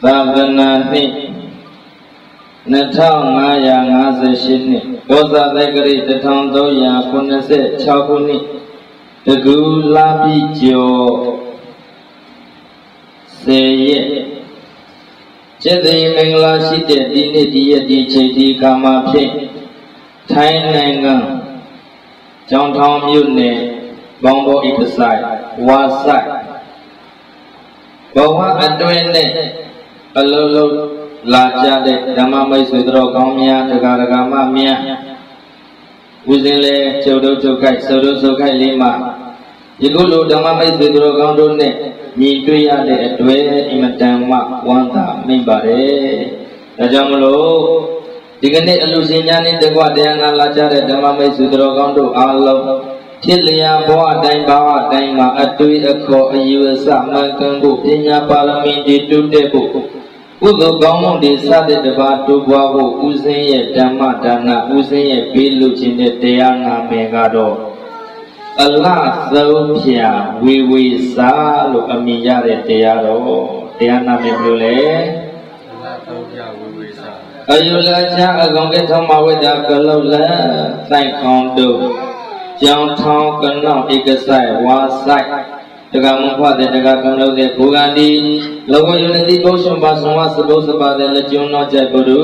သာသနာနှစ်2558နှစ်ဘောဇာသက္ကရာ1386ခုနှစ်တကူလာပြီကျော်10ရက်ကျက်သိမင်္ဂလာရှိတဲ့ဒီနေ့ဒီရက်ဒီချိန်ဒီကာမဖြစ်ထိုင်းနိုင်ငံကျောင်းထောင်မြို့နယ်ဘောင်းဘောဣပဆိုင်ဝါဆိုင်ဘဝအတွင်းနဲ့အလုံးလုံးလာကြတဲ့ဓမ္မမိတ်ဆွေတို့ကောင်းများတရားဓမ္မများဦးစင်းလဲကျုပ်တို့ချုပ်ခိုက်ဆိုတို့ဆိုခိုက်လေးမှာဒီကုလိုဓမ္မမိတ်ဆွေတို့ကောင်းတို့နဲ့ညီတွေ့ရတဲ့အတွေ့အမတန်မှဝမ်းသာမိမ့်ပါတယ်။ဒါကြောင့်မလို့ဒီကနေ့အလူရှင်များနဲ့တကွတရားနာလာကြတဲ့ဓမ္မမိတ်ဆွေတို့ကောင်းတို့အားလုံးဖြစ်လျာဘဝတိုင်းဘာဝတိုင်းမှာအတွေ့အခေါ်အယူအဆမှန်ကန်ဖို့ပညာပါရမီတွေတိုးတက်ဖို့ကုသိုလ်ကောင်းမှုတွေစတဲ့တပါးတိုးပွားဖို့ဦးစင်းရဲ့ဓမ္မဒါနဦးစင်းရဲ့ပေးလူခြင်းတဲ့တရားနာပင်ကတော့အလဆုံးဖြာဝေဝေစာလို့အမည်ရတဲ့တရားတော်တရားနာပင်လို့လေအလဆုံးဖြာဝေဝေစာအယုလာချအကောင်ကထောင်းမဝိတာကလုတ်လန်တိုင်ခေါင်တို့ကျောင်းထောင်းကနောက်ဧကဆိုင်ဝါဆိုင်တက္ကမဖွာတဲ့တက္ကကံလို့တဲ့ဘူဂန္ဒီလောကယုန်တိပုရှင်ပါဆောင်ဝစပုစပါတဲ့လက်ကျုံတော်ကြိုက်ပုရု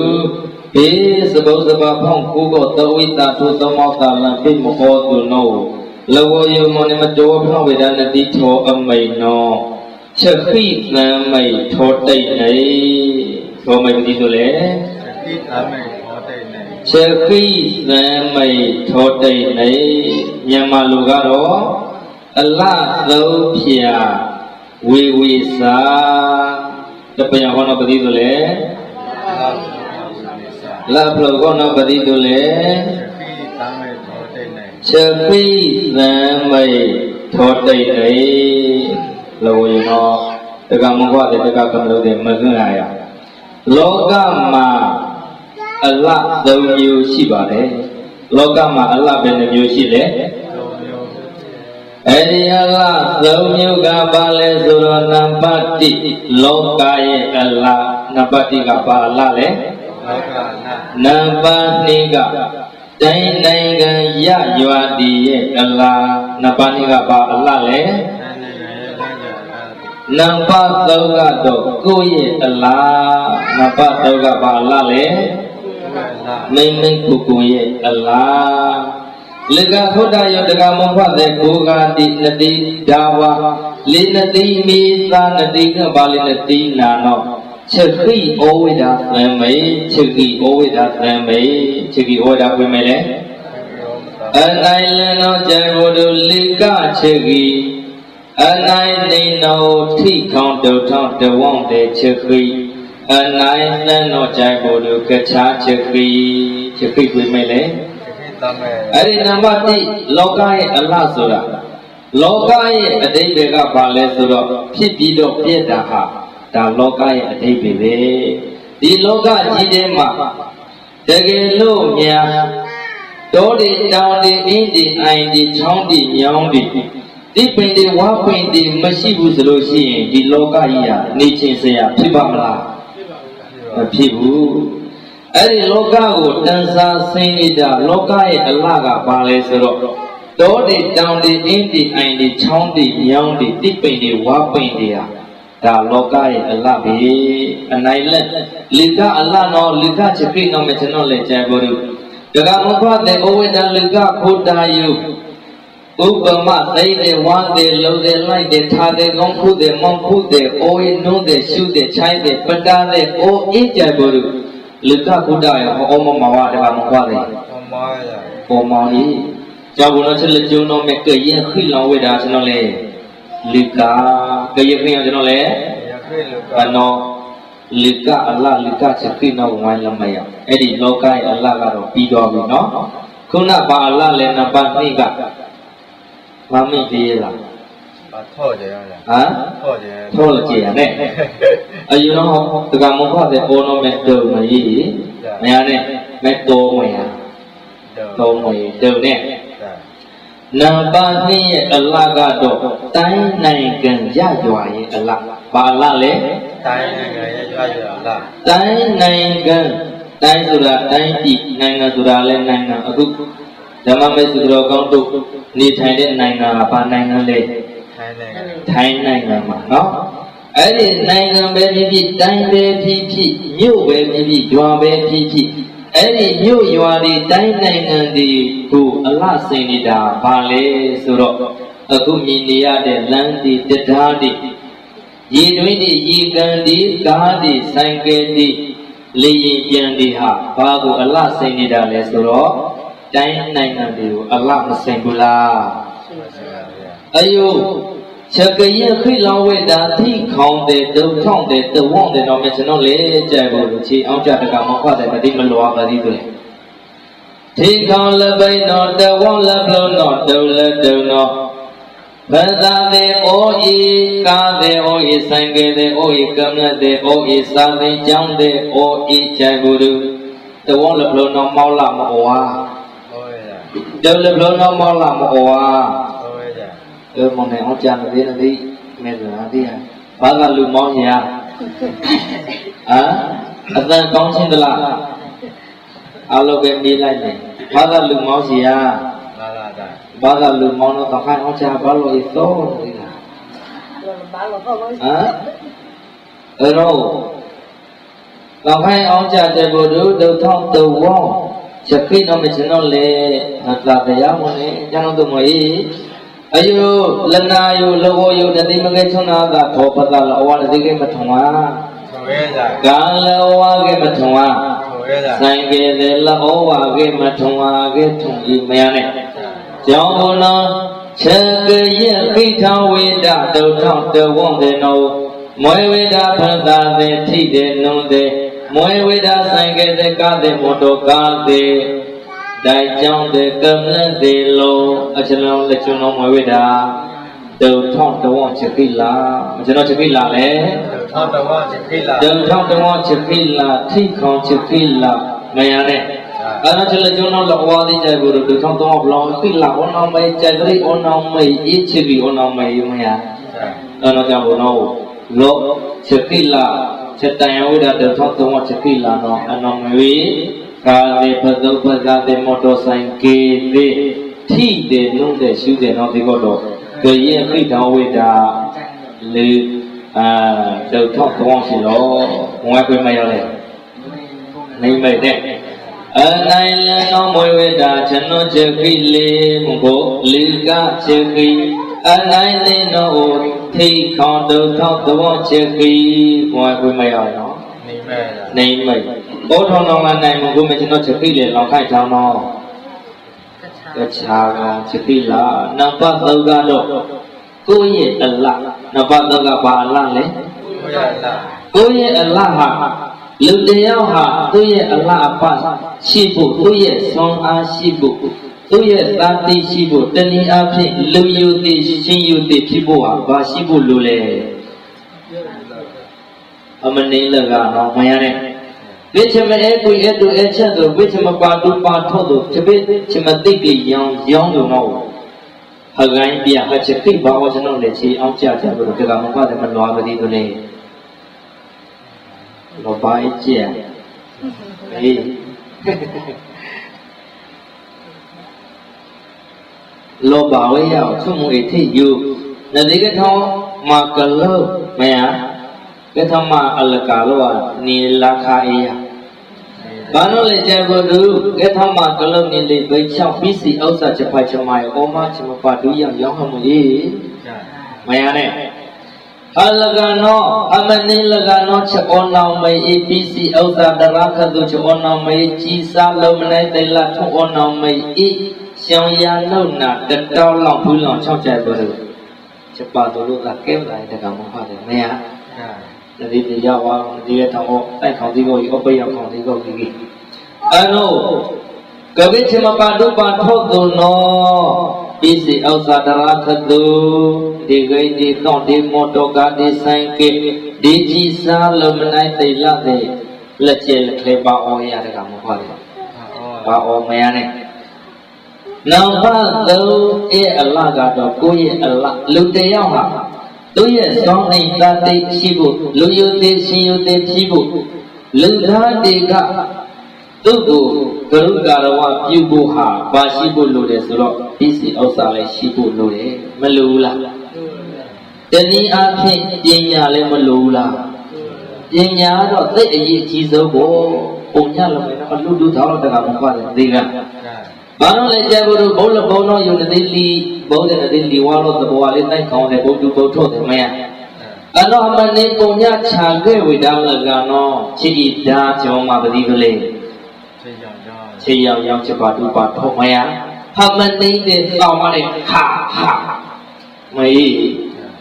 ဘေးစပုစပါဖောင်းကူကိုတဝိတာထုသမောတာလံပိမဟောတုနောလောကယုန်မနိမတောဖောင်းဝေဒနာတိထောအမိန်နောချက်ခိသံမိတ်ထောတိတ်နေထောမိတ်ဒီဆိုလေချက်ခိသံမိတ်ထောတိတ်နေမြန်မာလူကတော့အလသုံးဖြာဝေဝေစာတပညာဘောနပတိတို့လေလဖလောဘောနပတိတို့လေချက်ပိသံမိတ်ထောတိတ်နေလောဝေနောတက္ကမဘဝတဲ့တက္ကကံလို့တဲ့မစွန့်ရရလောကမှာအလသုံးမျိုးရှိပါတယ်လောကမှာအလဘယ်နှမျိုးရှိလဲအဲ့ဒီအလားသုံးမျိုးကပါလဲဆိုတော့နံပါတ်1လောကရဲ့အလားနံပါတ်1ကပါအလားလဲလောကနံပါတ်2ကတိုင်းနိုင်ငံရရွာတည်ရဲ့အလားနံပါတ်2ကပါအလားလဲနံပါတ်3ကတော့ကိုယ့်ရဲ့အလားနံပါတ်3ကပါအလားလဲမိမ့်မိမ့်ကိုကိုရဲ့အလားလေကဘုဒ္ဓယောတကမောဖတဲ့ကိုဂာတိနတိဒါဝလေနတိမေသာနတိကပါလေနတိနာနောချက်ခိဩဝိဒသံမေချက်ခိဩဝိဒသံမေချက်ခိဩဝိဒပြမယ်လေအနိုင်လနောဇေဘုဒ္ဓလေကချက်ခိအနိုင်နေနောထိခေါင်တုထောင်းတဝောင်းတဲ့ချက်ခိအနိုင်လနောဇေဘုဒ္ဓကချာချက်ခိချက်ခိပြမယ်လေအဲ့ဒီနံပါတ်1လောကရဲ့အလှဆိုတာလောကရဲ့အတိတ်တွေကဘာလဲဆိုတော့ဖြစ်ပြီးတော့ပြည့်တာဟာဒါလောကရဲ့အတိတ်ပဲဒီလောကကြီးထဲမှာတကယ်လို့များတောတွေတောင်တွေအင်းတွေအိုင်တွေချောင်းတွေညောင်းတွေဒီပင်တွေဝါပင်တွေမရှိဘူးဆိုလို့ရှိရင်ဒီလောကကြီးဟာနေချင်းစရာဖြစ်ပါမလားမဖြစ်ဘူးအဲ့ဒီလောကကိုတန်ဆာဆင်းနေတာလောကရဲ့အလှကဘာလဲဆိုတော့တောတွေတောင်တွေအင်းတွေအိုင်တွေချောင်းတွေညောင်းတွေတိပိန်တွေဝါပိန်တွေဟာဒါလောကရဲ့အလှပဲအနိုင်လက်လိကအလှနော်လိကချက်ပြိနော်မကျွန်တော်လည်းကြံပေါ်လို့တက္ကမဘတဲ့ဩဝိဒလိကခိုတာယုဥပမသိတဲ့ဝမ်းတဲ့လုံတဲ့လိုက်တဲ့ထားတဲ့ကောင်းခုတဲ့မောင်ခုတဲ့အိုးရင်နှုံးတဲ့ရှုတဲ့ချိုင်းတဲ့ပတားတဲ့အိုးအေးကြံပေါ်လို့လိကကုတ္တရဟောမမဝတကမခွာတယ်ပေါ်မောင်ကြီးကြောင့်ဘုရားချက်လက်ကျုံတော့မဲ့ကရင်ခိလောင်ဝိတာကျွန်တော်လေလိကကရင်ခိကျွန်တော်လေအနောလိကအလလိကချက်ခိနော်ဝိုင်းလမရအဲ့ဒီလောကရဲ့အလကတော့ပြီးတော့ပြီနော်ခုနဘာအလလဲနံပါတ်2ကမမိသေးလားထော့ကြရလားဟမ်ထော့ကြရထော့လို့ကြည်ရနဲ့အယူတော့တကမုံဖတဲ့ပေါ်တော့မဲ့တုံမကြီးမရနဲ့မဲ့တော်မရတော်မကြီးတုံနဲ့နံပါတ်2ရဲ့အလကတော့တိုင်းနိုင်ငံရရွာရဲ့အလဘာလလဲ တိုင်းနိုင်ငံရဲ့ကြွားရလားတိုင်းနိုင်ငံတိုင်းဆိုတာတိုင်းပြည်နိုင်ငံဆိုတာလည်းနိုင်ငံအခုဓမ္မမိတ်ဆွေတော်ကောင်းတို့နေထိုင်တဲ့နိုင်ငံကဘာနိုင်ငံလဲထိုင်းနိုင်ငံမှာနော်အဲ့ဒီနိုင်ငံပဲဖြစ်ဖြစ်တိုင်းပဲဖြစ်ဖြစ်မြို့ပဲဖြစ်ဖြစ်ရွာပဲဖြစ်ဖြစ်အဲ့ဒီမြို့ရွာတွေတိုင်းနိုင်ငံတွေကိုအလှဆင်နေတာဘာလဲဆိုတော့အခုမြင်နေရတဲ့လမ်းတွေတရားတွေရေတွင်းတွေရေကန်တွေကားတွေဆိုင်ကယ်တွေလေယာဉ်ပြန်တွေဟာဘာကိုအလှဆင်နေတာလဲဆိုတော့တိုင်းနိုင်ငံတွေကိုအလှမဆင်ဘူးလားအယုချက်ကြရင်ခိလောင်းဝဲတာထိခေါင်းတဲ့ဒုံထောင်းတဲ့တဝွန်တဲ့တော့မြကျွန်တော်လေကြိုက်ဖို့ချီအောင်ကြတကမဖတ်တဲ့မတိမလွာပါသေးတယ်ထိခေါင်းလက်ပိန်တော့တဝွန်လက်လုံးတော့ဒုံလက်ဒုံတော့ဘသာတဲ့အိုဤကားတဲ့အိုဤဆိုင်ကတဲ့အိုဤကမ္မတဲ့အိုဤစာသင်ကျောင်းတဲ့အိုဤကြိုက်ဖို့တဝွန်လက်လုံးတော့မောက်လာမဝါဒုံလက်လုံးတော့မောက်လာမဝါမနေအောင်ကြံနေတယ်မဲဆိုတာဒီဟာဘာသာလူမောင်းရာအတန်ကောင်းချင်းတလားအလုပ်ပဲမေးလိုက်တယ်ဘာသာလူမောင်းစီရာဘာသာလူမောင်းတော့ခိုင်အောင်ကြဘာလို့ဤသောနေတာအဲ့တော့ခိုင်အောင်ကြတဲ့ဘုဒ္ဓဒုထောင်းတဝေါချက်ခိတော့မကျွန်တော်လေငါသာတရားမနေကျွန်တော်တို့မအေးအယုလနာယုလောဘောယုတတိမကေချုံနာကထောပတလောဝါတိကေမထုံဝါကာလောဝါကေမထုံဝါဆိုင်ကေလေလောဝါကေမထုံဝါကေထုံဤမယနဲ့ကြောင့်ဘုနောချက်ကေယခိထောဝေဒဒုထောတဝွန်တေနောမွေဝေဒဖသာသေထိတေနုံတေမွေဝေဒဆိုင်ကေတေကာတေမောတောကာတေတိုင်ကြောင့်တဲ့ကမ္မတဲ့လုံးအချလုံးလက်ကျွန်းလုံးမွေဝိတာဒုံထောင်းတဝချက်ခိလာကျွန်တော်ချက်ခိလာလေဒုံထောင်းတဝချက်ခိလာဒုံထောင်းတဝချက်ခိလာထိခေါင်ချက်ခိလာမရနဲ့အဲ့တော့လက်ကျွန်းလုံးလောဝါတိကြိုက်ဘူးဒုံထောင်းတဝဘလောင်းခိလာအောင်းအောင်မေကြိုက်ကြိအောင်းအောင်မေအေးချစ်ပြီးအောင်းအောင်မေမရအဲ့တော့ကြောင့်ဘုနောလောချက်ခိလာချက်တန်ဝိတာဒုံထောင်းတဝချက်ခိလာတော့အနောမဝေကာလေပသုပ္ပဇာတေမော်တော်ဆိုင်ကေသေထိတယ်နှုတ်တယ်ရှုတယ်နော်ဒီကတော့ကြရဲ့ခိတောဝိတာလေဒုတ်ထောက်ကောင်းစီတော့ငွေခွေမရလဲနေမဲ့တဲ့အနိုင်လနောမွေဝိတာကျွန်တော်ချက်ခိလေမကိုလေကချက်ခိအနိုင်နေတော့ထိခေါ်ဒုတ်ထောက်ကောချက်ခိငွေခွေမရနော်နေမဲ့ဘောထောင်းတော်လာနိုင်မှုကိုမကျွန်တော်ချက်ခိလေလောင်ခိုက်ချောင်းတော့ကချာကချက်ခိလာနံပါတ်3ကတော့ကိုယ့်ရဲ့အလနံပါတ်3ကဘာအလလဲကိုယ့်ရဲ့အလဟာလူတယောက်ဟာသူ့ရဲ့အလအပရှိဖို့သူ့ရဲ့ဆွမ်းအားရှိဖို့သူ့ရဲ့သာတိရှိဖို့တဏှာအဖြစ်လူယူသည်ရှင်ယူသည်ဖြစ်ဖို့ဟာဘာရှိဖို့လိုလဲအမနေလကတော့မရတဲ့ဝိချမအဲကွေအဲတူအဲချက်ဆိုဝိချမပါတူပါထော့တို့ချပိချမသိပြီရောင်းလို့တော့ဟကိုင်းပြအချက်သိပါဝကျွန်တော်လည်းချီအောင်ကြကြလို့ဒီကမဖတ်တယ်မလွားမသိဘူးလေလောပါအကျက်ဟေးလောပါဝေရောက်ချုံမွေထိယူနဒီကထောင်းမာကလောမယကထမအလကာလောနီလာခာအေယဘာလို့လဲကြဖို့သူကထမကလုံးနေလေဘိချောင်းပြီးစီဥစ္စာချက်ဖတ်ချမိုင်အောမချမပါဒူရောင်းဟမှုကြီးမယနဲ့အလကနောအမနိလကနောချက်အောနောင်မေအပြီးစီဥစ္စာတရခတုချက်အောနောင်မေကြီးစားလုံးမနိုင်တိလထုံအောနောင်မေဤရှောင်းရနှုတ်နာတတော်လောက်ဘူးလောက်ချောက်ကြဖို့သူချက်ပါတို့ကကဲလာတဲ့ကောင်မဖတ်တယ်မယဒီတရားဝါဒီရထောင်းတိုက်ခေါင်းဒီကိုဥပယခေါင်းဒီကိုကြီးအဲ့တော့ကဝိချမပါတုပါထောတုနောဣစီအောသတရာခတုဒီဂိတိသောဒီမောတောကဒီဆိုင်ကေဒီကြီးစားလုံးမနိုင်တိလတဲ့လက်ကျဲလက်ခဲပါအောရတဲ့ကောင်မဟုတ်ဘူးပါအောမရနဲ့နောက်ပါတော့အလကတော့ကိုယ့်ရဲ့အလလူတယောက်ဟာ တို့ရဲ့သောင်းအိမ်သားတိတ်ရှိဖို့လူယုသေးရှင်ယုသေးဖြစ်ဖို့လူသားတွေကသူ့ကိုဂရုကာရဝပြုဖို့ဟာပါရှိဖို့လိုတယ်ဆိုတော့ဒီစီဥစ္စာလည်းရှိဖို့လိုတယ်မလိုဘူးလားတနည်းအားဖြင့်ပညာလည်းမလိုဘူးလားပညာတော့သိအရေးအကြီးဆုံးကိုပုံညလုံးနဲ့အလူလူသောင်းတကမပါတယ်ဒီကဘာလို့လဲကြဘူးဘုလဘုံတော့ယုံတဲ့လီဘုံတဲ့တဲ့လီဝါလို့သဘောလေးတိုက်ခေါင်းတယ်ဘုံတူဘုံထုတ်တယ်မရအဲ့တော့မနေပုံညခြာခဲ့ဝိဒါလကနော်ချီဒါကြောင့်မပတိကလေးချေရောက်ရောက်ချက်ပါတူပါထုတ်မရဟာမနေတဲ့တောင်းမလေးဟာမေး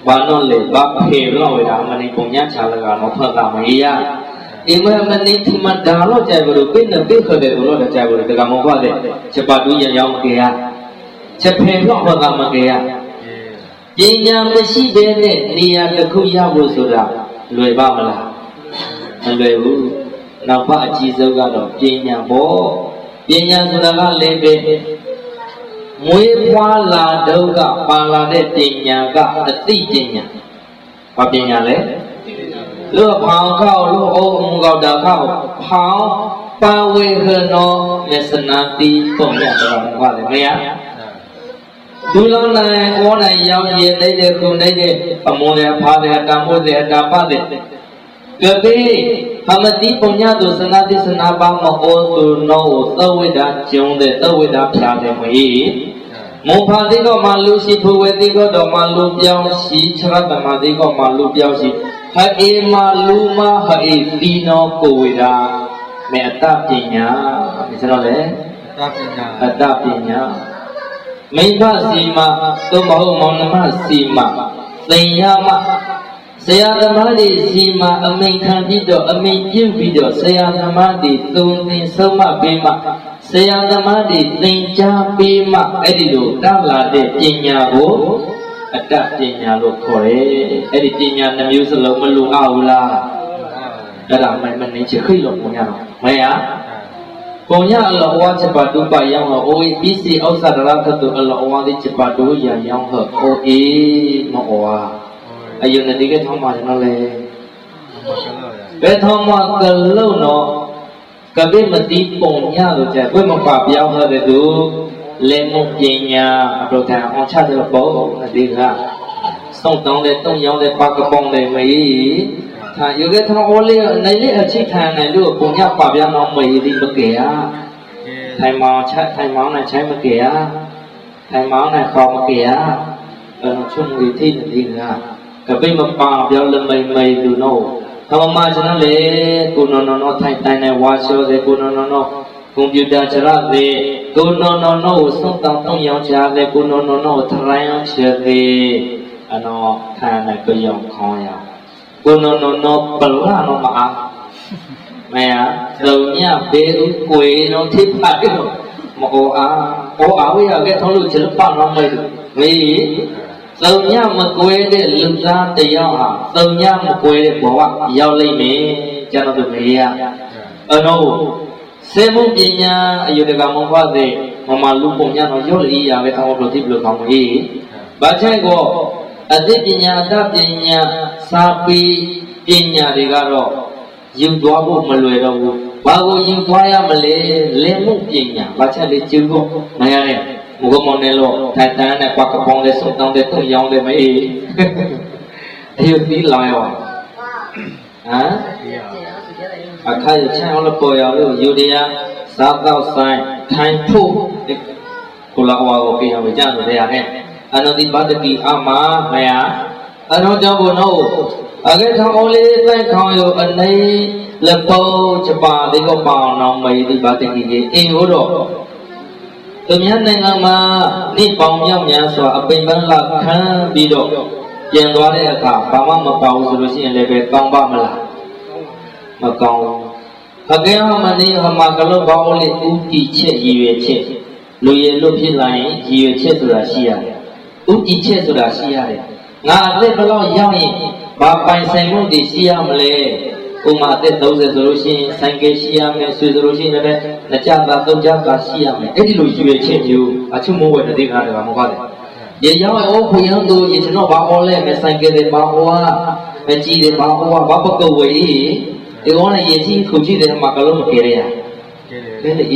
ဘာလို့လဲဘာဖေလို့ဝိဒါမနေပုံညခြာလကနော်ဖတ်တာမေးရအိမ်မနေဒီမှာဒါတော့ကြိုက်ဘူးပြင်းနေပြခဲ့တယ်လို့တော့ကြိုက်ဘူးတကမောဖတ်တယ်ချက်ပါတူရရောက်ကြရချက်ဖေလို့ဖတ်တာမကြရပညာမရှိတဲ့နေရာတစ်ခုရောက်လို့ဆိုတာလွယ်ပါမလားမလွယ်ဘူးနောက်ပါအကြီးဆုံးကတော့ပညာပေါ့ပညာဆိုတာကလည်းပဲမွေးဖွားလာတော့ကပါလာတဲ့ပညာကအသိပညာဘာပညာလဲလို့ဖောင်းခောက်လို့အုံအုံကောက်တာခောက်ဖောင်းပါဝေဟနောမျက်စနာတိပုံရတော့ဘာလဲမရဒူလောနိုင်ကောနိုင်ရောက်ရည်တဲ့ခုတဲ့အမုန်းတဲ့ဖားတဲ့တံမိုးတဲ့တာပတ်တဲ့ကပိသမတိပုံညတုစနာတိစနာပါမအောသူနောသဝိဒါကျုံတဲ့သဝိဒါဖြာတဲ့မေမုံဖာတိကောမလူရှိဖူဝေတိကောတော်မလူပြောင်းရှိခြရတမတိကောမလူပြောင်းရှိဟအေမလူမဟအေတိနောကိုဝိဒါမေအတ္တပညာဒီစတော့လေအတ္တပညာမိဘစီမသို့မဟုတ်မောင်နှမစီမသင်ရမဆရာသမားတွေစီမအမိန်ခံပြီးတော့အမိန်ပြုပြီးတော့ဆရာသမားတွေသုံးသင်ဆုံးမပေးမှဆရာသမားတွေသင်ကြားပေးမှအဲ့ဒီလိုတတ်လာတဲ့ပညာကိုအတ္တပညာလို့ခေါ်တယ်အဲ့ဒီပညာနှမျိုးစလုံးမလုံအောင်ဘူးလားအဲ့ဒါမနေချခိလို့ပုံရတော့မရပုံရအလောဝါချက်ပါတူပါရောင်းဟောအိုးပြီးစီဥစ္စာဒရာကတုအလောဝါဒီချက်ပါတူရရောင်းဟောအိုးအေးမောဝါအယုန်တိကထောင်းပါနော်လေဘယ်ထောင်းမကလုံးတော့ကပိမတိပုံညလို့ကြဘယ်မပါပြောင်းတဲ့သူလေမပညာအပ္ပကံအောင်ချတဲ့ဘောဒီကစောင့်တောင်းတဲ့တုံရောင်းတဲ့ပါကပေါင်းတဲ့မေးဟာယောဂထောင်းအိုးလေးနိုင်လေးအချိခံနိုင်လို့ပုံညပါပြောင်းတော့မေးဒီမကေရထိုင်မောင်းချက်ထိုင်မောင်းနဲ့ချိုင်းမကေရထိုင်မောင်းနဲ့ခေါ်မကေရချုံဝီတိဒီကပိမပါပြောင်းလမိန်လူနောธรรมะฉะนั้นလေကိုနော်ထိုင်တိုင်းနဲ့ဝါလျှောစေကိုနော်ကွန်ပျူတာချရစေကိုနော်ကိုစွန့်တောင်းတုံးရောင်းချစေကိုနော်ထရိုင်းအောင်ချစေအနော်ခံနဲ့ကြုံခေါင်းရကိုနော်ပလာနော်မအားမဲလုံညဘေးဥကွေနော်ထိဖတ်တော့မအောအားဝေရကဲထုံးလို့ချလပတ်နော်မေးသုံးညမကွဲတဲ့လူသားတယောက်ဟာသုံးညမကွဲတဲ့ဘဝရောက်လိမ့်မယ်ကျွန်တော်တို့မေးရအနော်စေမှုပညာအယုဒကမောဖတဲ့မလူပုံညာတော့ရောက်လိရပဲတောင်းလို့တိဘလို့ကောင်းပြီဘာချက်ကောအသိပညာအတ္တပညာစာပေပညာတွေကတော့ယူသွားဖို့မလွယ်တော့ဘူးဘာကိုယူသွားရမလဲလင်းမှုပညာဘာချက်လေးကျူဖို့မရနဲ့မကမောနေလို့ထိုင်တန်းနဲ့ပတ်ကပေါင်းလေးစုံတောင်းတဲ့တုံရောင်းတဲ့မေးအယုတိလာရောဟမ်အခါရချမ်းလို့ပေါ်ရလို့ယူတရားစားတော့ဆိုင်ထိုင်ဖို့ကိုလာဝါကိုပြောင်းကြတယ်ရတယ်အနတိပတ္တိအမမယအနောကြောင့်ဘုနောအကေထောင်းအိုလေးတိုက်ခေါင်းရောအနေလပေါချပါဒီကပေါင်းအောင်မေဒီပတ္တိကြီးအင်းဟိုတော့သူများနိုင်ငံမှာဒီပေါင်းမြောက်များစွာအပိန်ပန်းလာခံပြီးတော့ပြန်သွားတဲ့အခါဘာမှမပေါဘူးဆိုလို့ရှိရင်လည်းပဲကောင်းပါမလားမကောင်းအကဲဟမနေဟမကလို့ဘောင်းလေးဥတီချက်ရည်ရွယ်ချက်လူရည်လို့ဖြစ်လာရင်ရည်ရွယ်ချက်ဆိုတာရှိရတယ်ဥတီချက်ဆိုတာရှိရတယ်ငါအသက်ဘလောက်ရောက်ရင်ဘာပိုင်ဆိုင်မှုတွေရှိရမလဲဥမာအသက်30ဆိုလို့ရှိရင်ဆိုင်ကယ်ရှိရမယ်ဆွေဆိုလို့ရှိရင်လည်းနှစ်ကြတာသုံးကြတာရှိရမယ်အဲ့ဒီလိုရည်ရွယ်ချက်မျိုးအချုံမိုးဝဲတဲ့ကားတွေကမဟုတ်ပါဘူး ရေရောင်းအိုးခွေရန်သူရေကျွန်တော်ဘာအော်လဲမဆိုင်ကတဲ့ဘာဟောမကြီးတဲ့ဘာဟောဘာပကုတ်ဝေးဒီကောနဲ့ရေကြီးခုကြည့်တယ်မှာကလုံးမကြရရကဲလေ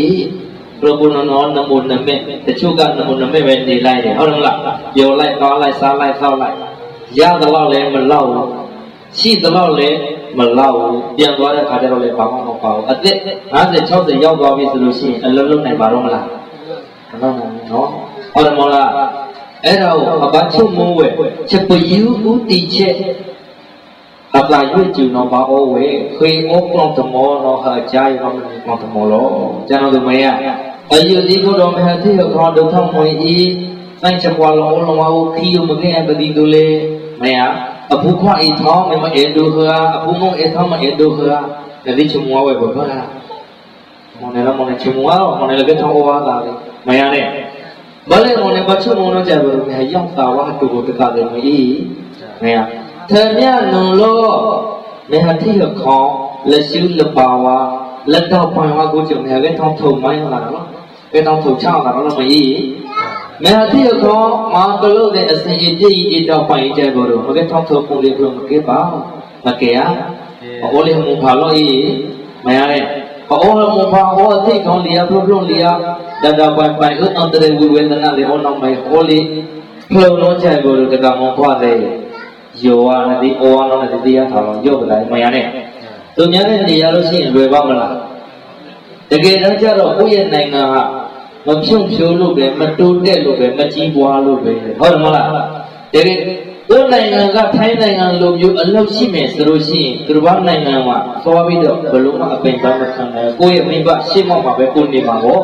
ဘရဘုနနောနမုနမေတချို့ကနမုနမေပဲနေလိုက်တယ်ဟုတ်လားပြောလိုက်သွားလိုက်စားလိုက်ဆောက်လိုက်ရတယ်လည်းမလောက်ရှိတယ်လည်းမလောက်ပြန်သွားတဲ့ခါကျတော့လည်းဘာမှမပါဘူးအသက်50 60ရောက်သွားပြီဆိုလို့ရှိရင်အလုံးလုံးနိုင်ပါတော့မလားမလောက်နိုင်ဘူးနော်ဟုတ်တယ်မလားအဲ့ဒါကိုအဘချုပ်မိုးဝဲချက်ပယူဦးတီချက်အပလာရွတ်ကျူနော်ဘာအိုးဝဲခွေအိုးကောင်တမောနော်ဟာကြားရောင်းနေကောင်တမောလို့ကျွန်တော်တို့မရအယူဒီကိုတော့မဟာတိရောခေါ်တော့ထောင်းမွေဤဆိုင်ချက်ပွားလုံးလုံးဝခီယမကဲပတိတူလေမရအဖူခွာဤထောင်းမအေဒူခါအဖူမုံအေထောင်းမအေဒူခါဒီချုံမဝဲဘောပါမနေလားမနေချုံမဝမနေလည်းထောင်းဝါလာလေမရနဲ့ဘာလဲမနေဘာချုံမတော့ကြဘူးမရောက်တာဝါတူကိုတကတယ်မဤမရထမြနုံလို့နေဟတိရခေါလက်ရှုလက်ပါဝါလက်တော့ပွန်ဝါကိုကြုံနေကဲထောင်းထုံမိုင်းလာတော့ကဲထောင်းထုံချလာတော့မဤနေဟတိရခေါမာကလို့တဲ့အစဉ်အပြည့်ဤတော့ပိုင်ကြဘောတော့မကဲထောင်းထုံပုံလေးပြုံးမကဲပါမကဲရအော်လေးမူဖာလို့ဤမရတဲ့အော်မူဖာဟောသိကောင်းလျာပြုံးလျာဒါတော့ပိုင်ပိုင်ဥတ္တတရေဝေဒနာလေးဟောနောက်မိုင်ဟောလေးဖလုံးလုံးကြဘောတော့တကမောခွာတဲ့ယောဝါနတိဩဝါနောနတိတရားထောင်ရော့ပလာမရနဲ့သူများတဲ့နေရာလို့ရှိရင်လွယ်ပါမလားတကယ်တော့ကြတော့ကိုယ့်ရဲ့နိုင်ငံကမဖြုံဖြိုးလို့ပဲမတိုးတက်လို့ပဲမကြီးပွားလို့ပဲဟုတ်တယ်မလားတကယ်ကိုယ့်နိုင်ငံကထိုင်းနိုင်ငံလိုမျိုးအလုပ်ရှိမယ်ဆိုလို့ရှိရင်သူတို့ဘာနိုင်ငံမှာသွားပြီးတော့ဘလုံးမအပင်ပန်းမခံနိုင်ကိုယ့်ရဲ့မိဘရှေ့မောက်မှာပဲကိုနေမှာပေါ့